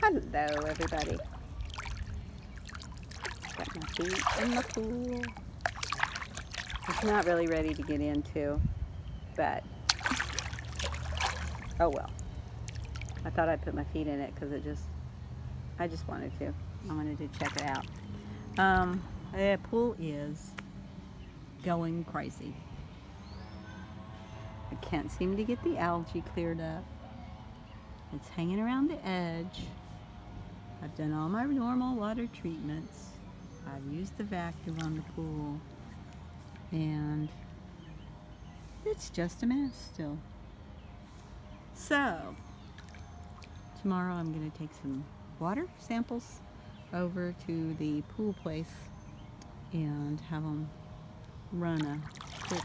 Hello, everybody. Got my feet in the pool. It's not really ready to get into, but oh well. I thought I'd put my feet in it because I just wanted to. I wanted to check it out. The pool is going crazy. I can't seem to get the algae cleared up. It's hanging around the edge. I've done all my normal water treatments. I've used the vacuum on the pool. And it's just a mess still. So, tomorrow I'm going to take some water samples over to the pool place and have them run a quick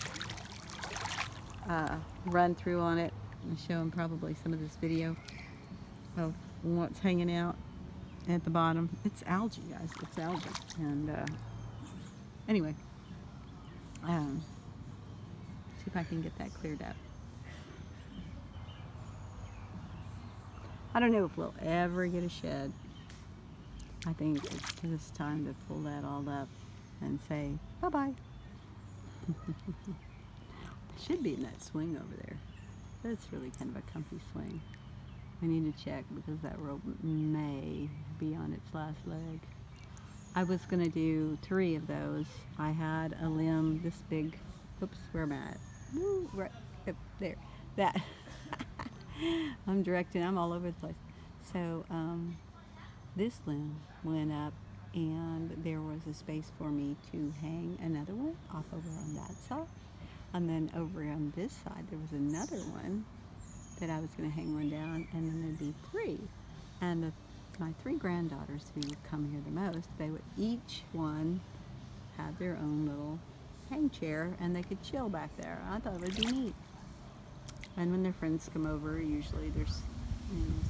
run through on it and show them probably some of this video of what's hanging out at the bottom. It's algae, guys. It's algae. And anyway, see if I can get that cleared up. I don't know if we'll ever get a shed. I think it's just time to pull that all up and say bye-bye. Should be in that swing over there. That's really kind of a comfy swing. I need to check because that rope may be on its last leg. I was going to do 3 of those. I had a limb this big. Oops, where am I at? Woo, right up there. That. I'm directing. I'm all over the place. So this limb went up and there was a space for me to hang another one off over on that side. And then over on this side there was another one that I was going to hang one down, and then there'd be 3. And my 3 granddaughters who would come here the most, they would each one have their own little hang chair and they could chill back there. I thought it would be neat. And when their friends come over, usually there's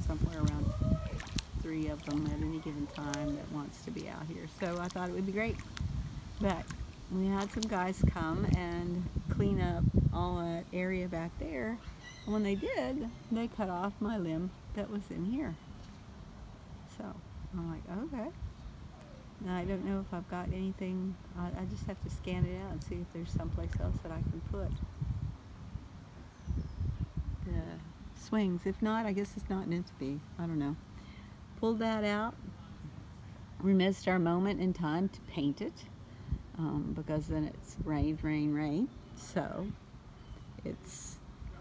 somewhere around 3 of them at any given time that wants to be out here. So I thought it would be great. But we had some guys come and clean up all that area back there. And when they did, they cut off my limb that was in here. So I'm like, okay. And I don't know if I've got anything. I just have to scan it out and see if there's someplace else that I can put the swings. If not, I guess it's not meant to be. I don't know. Pulled that out. We missed our moment in time to paint it because then it's rain. So it's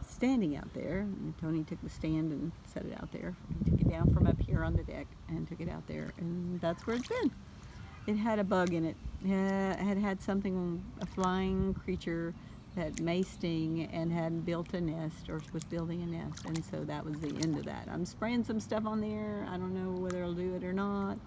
standing out there. And Tony took the stand and set it out there. He took it down from up here on the deck and took it out there, and that's where it's been. It had a bug in it. It had something, a flying creature that may sting, and had built a nest or was building a nest, and so that was the end of that. I'm spraying some stuff on there. I don't know whether it'll do it or not.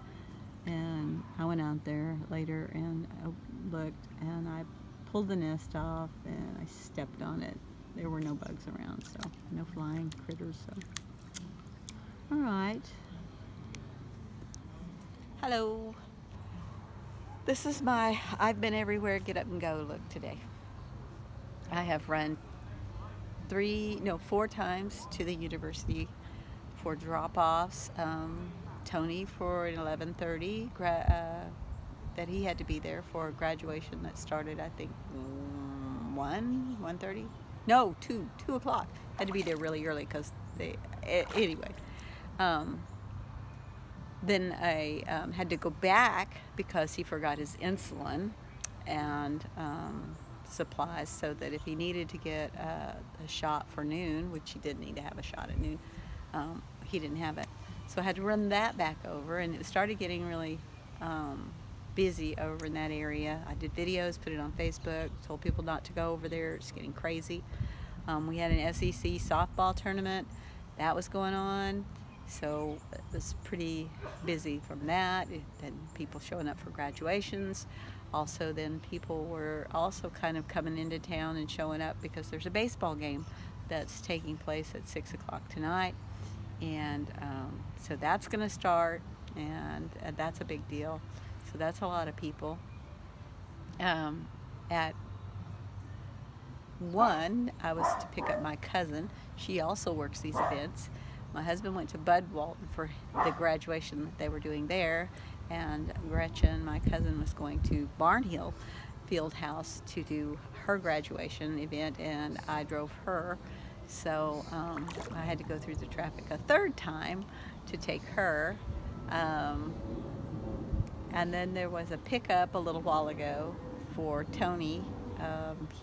And I went out there later and I looked, and I pulled the nest off and I stepped on it. There were no bugs around, so no flying critters. So, all right. Hello. This is my I've been everywhere, get up and go look today. I have run 4 times to the university for drop-offs. Tony for an 11:30 that he had to be there for graduation that started, I think, 1:30. No, 2 o'clock. Had to be there really early because anyway. Then I had to go back because he forgot his insulin and supplies, so that if he needed to get a shot for noon, which he did need to have a shot at noon, he didn't have it. So I had to run that back over, and it started getting really busy over in that area. I did videos, put it on Facebook, told people not to go over there. It's getting crazy. We had an SEC softball tournament that was going on, so it was pretty busy from that. Then people showing up for graduations. Also, then people were also kind of coming into town and showing up because there's a baseball game that's taking place at 6 o'clock tonight. And so that's going to start, and that's a big deal. So that's a lot of people. At 1, I was to pick up my cousin. She also works these events. My husband went to Bud Walton for the graduation that they were doing there, and Gretchen, my cousin, was going to Barnhill Fieldhouse to do her graduation event, and I drove her. So I had to go through the traffic a third time to take her. Um, and then there was a pickup a little while ago for Tony.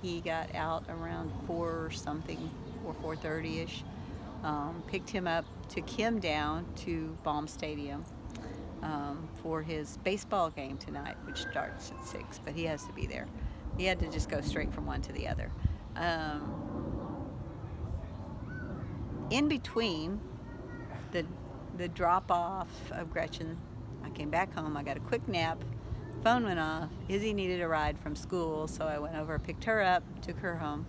He got out around 4 something, or 4:30ish. Picked him up, took him down to Baum Stadium for his baseball game tonight, which starts at 6, but he has to be there. He had to just go straight from one to the other. In between the drop off of Gretchen, I came back home. I got a quick nap. Phone went off. Izzy needed a ride from school, so I went over, picked her up, took her home,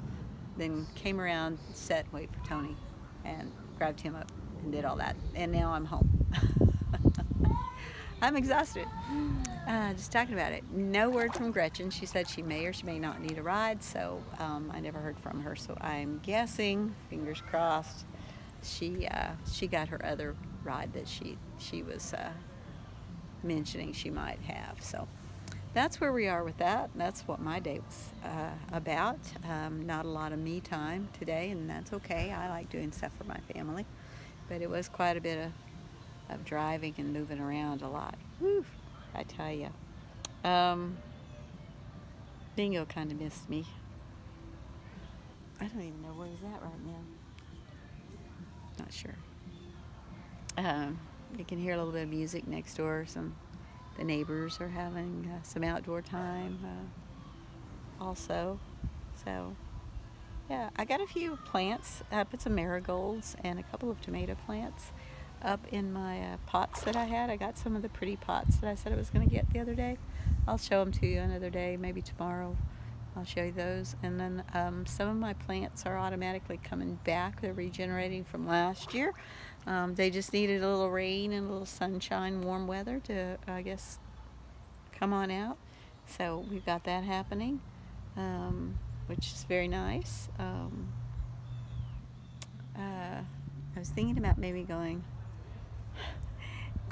then came around, sat, wait for Tony, and grabbed him up and did all that. And now I'm home. I'm exhausted. Just talking about it. No word from Gretchen. She said she may or she may not need a ride, so I never heard from her. So I'm guessing, fingers crossed, she got her other ride that she was mentioning she might have. So that's where we are with that. That's what my day was about. Not a lot of me time today, and that's okay. I like doing stuff for my family, but it was quite a bit of driving and moving around a lot. Whew, I tell you. Bingo kind of missed me. I don't even know where he's at right now. Not sure. You can hear a little bit of music next door. The neighbors are having some outdoor time also. So yeah, I got a few plants. I put some marigolds and a couple of tomato plants up in my pots that I had. I got some of the pretty pots that I said I was going to get the other day. I'll show them to you another day, maybe tomorrow. I'll show you those. And then some of my plants are automatically coming back. They're regenerating from last year. They just needed a little rain and a little sunshine, warm weather to, I guess, come on out. So we've got that happening, which is very nice. I was thinking about maybe going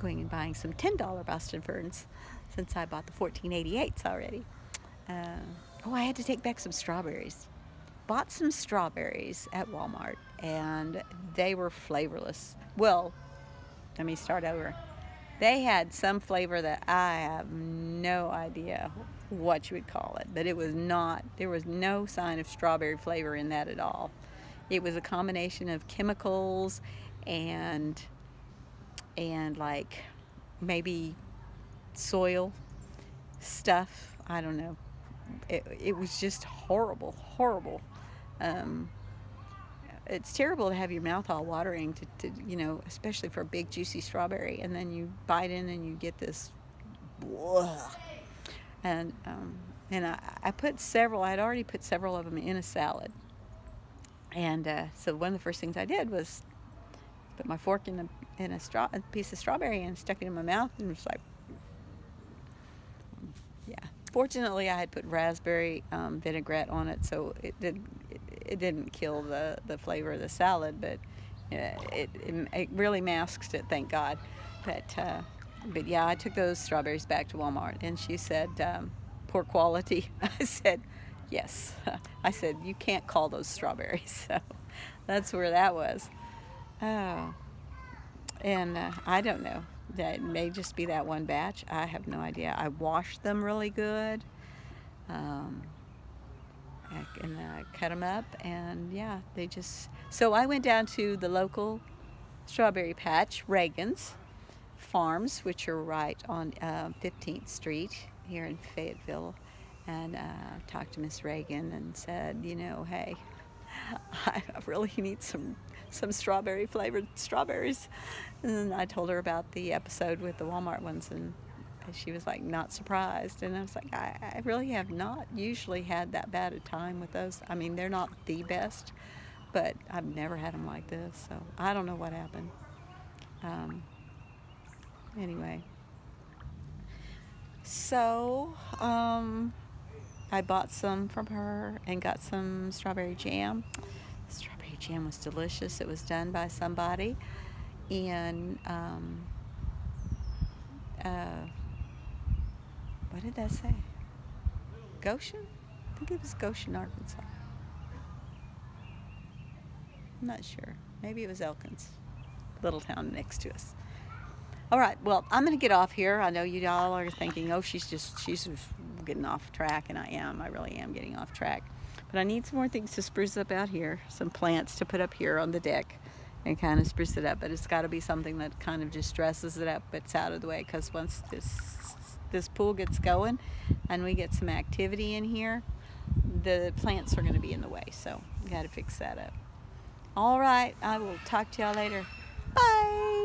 and buying some $10 Boston ferns, since I bought the 1488s already. I had to take back some strawberries. Bought some strawberries at Walmart, and they were flavorless. Well, let me start over. They had some flavor that I have no idea what you would call it, but it was not, there was no sign of strawberry flavor in that at all. It was a combination of chemicals and like maybe soil stuff. I don't know. It was just horrible. It's terrible to have your mouth all watering to especially for a big juicy strawberry, and then you bite in and you get this blah. And I put several. I'd already put several of them in a salad, and so one of the first things I did was put my fork in a piece of strawberry and stuck it in my mouth, and was like, yeah. Fortunately, I had put raspberry vinaigrette on it, so it didn't kill the flavor of the salad, but it really masks it, thank God. But yeah, I took those strawberries back to Walmart, and she said, poor quality. I said, yes. I said, you can't call those strawberries. So that's where that was. Oh, and I don't know. That may just be that one batch. I have no idea. I washed them really good. And I cut them up, and yeah, they just... So I went down to the local strawberry patch, Reagan's Farms, which are right on 15th Street here in Fayetteville, and talked to Miss Reagan and said, hey, I really need some strawberry flavored strawberries. And then I told her about the episode with the Walmart ones, and she was like not surprised. And I was like, I really have not usually had that bad a time with those. I mean, they're not the best, but I've never had them like this, so I don't know what happened. Anyway, so I bought some from her and got some strawberry jam. The strawberry jam was delicious. It was done by somebody, in, what did that say? Goshen? I think it was Goshen, Arkansas. I'm not sure. Maybe it was Elkins, little town next to us. All right, well, I'm going to get off here. I know you all are thinking, oh, she's getting off track, and I really am getting off track. But I need some more things to spruce up out here, some plants to put up here on the deck and kind of spruce it up. But it's got to be something that kind of just dresses it up, but it's out of the way, because once this pool gets going and we get some activity in here, the plants are going to be in the way, so got to fix that up. All right, I will talk to y'all later. Bye.